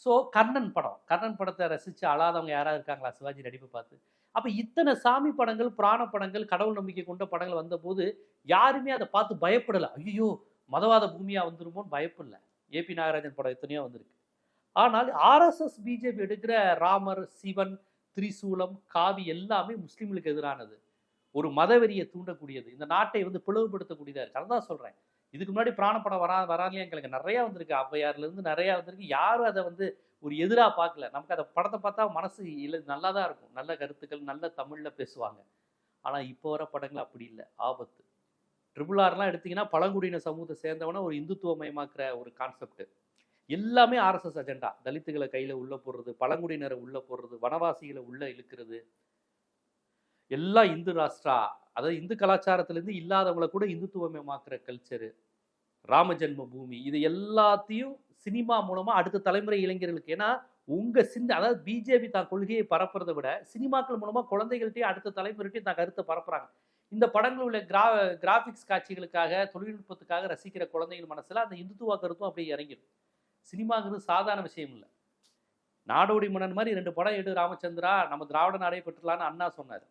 So Karnan படத்தை ரசித்து அழாதவங்க யாராவது இருக்காங்களா சிவாஜி நடிப்பு பார்த்து? அப்போ இத்தனை சாமி படங்கள், புராண படங்கள், கடவுள் நம்பிக்கை கொண்ட படங்கள் வந்தபோது யாருமே அதை பார்த்து பயப்படலை. ஐயோ மதவாத பூமியாக வந்துருமோன்னு பயப்படல. ஏபி நாகராஜன் படம் எத்தனையோ வந்திருக்கு. ஆனால் ஆர்எஸ்எஸ் பிஜேபி எடுக்கிற ராமர், சிவன், திரிசூலம், காவி எல்லாமே முஸ்லீம்களுக்கு எதிரானது. ஒரு மதவெறியை தூண்டக்கூடியது. இந்த நாட்டை பிளவுபடுத்தக்கூடியதாக இருக்குது. அதான் சொல்கிறேன். இதுக்கு முன்னாடி பிராணப்படம் வராலையா எங்களுக்கு நிறையா வந்திருக்கு. ஔவையார்லேருந்து நிறையா வந்திருக்கு. யாரும் அதை ஒரு எதிராக பார்க்கல. நமக்கு அந்த படத்தை பார்த்தா மனசு நல்லா தான் இருக்கும். நல்ல கருத்துக்கள், நல்ல தமிழில் பேசுவாங்க. ஆனால் இப்போ வர படங்கள் அப்படி இல்லை, ஆபத்து. RRRலாம் எடுத்தீங்கன்னா பழங்குடியின சமூகத்தை சேர்ந்தவன ஒரு இந்துத்துவமயமாக்குற ஒரு கான்செப்ட். எல்லாமே ஆர்எஸ்எஸ் அஜெண்டா. தலித்துகளை கையில் உள்ள போடுறது, பழங்குடியினரை உள்ள போடுறது, வனவாசிகளை உள்ள இழுக்கிறது. எல்லாம் இந்து ராஷ்டிரா, அதாவது இந்து கலாச்சாரத்திலேருந்து இல்லாதவங்களை கூட இந்துத்துவமயமாக்குற கல்ச்சரு, ராம ஜென்ம பூமி, இது எல்லாத்தையும் சினிமா மூலமாக அடுத்த தலைமுறை இளைஞர்களுக்கு. ஏன்னா உங்கள் அதாவது பிஜேபி தான் கொள்கையை பரப்புறதை விட சினிமாக்கள் மூலமாக குழந்தைகள்கிட்டையும் அடுத்த தலைமுறைகிட்டையும் தான் கருத்தை பரப்புறாங்க. இந்த படங்கள் உள்ள கிராஃபிக்ஸ் காட்சிகளுக்காக, தொழில்நுட்பத்துக்காக ரசிக்கிற குழந்தைகள் மனசில் அந்த இந்துத்துவ கருத்தும் அப்படியே இறங்கிடும். சினிமாங்கிறது சாதாரண விஷயம் இல்லை. நாடோடி மன்னன் மாதிரி 2 படம் எடு ராமச்சந்திரா, நம்ம திராவிட நாடே பெற்றுலான்னு அண்ணா சொன்னார்.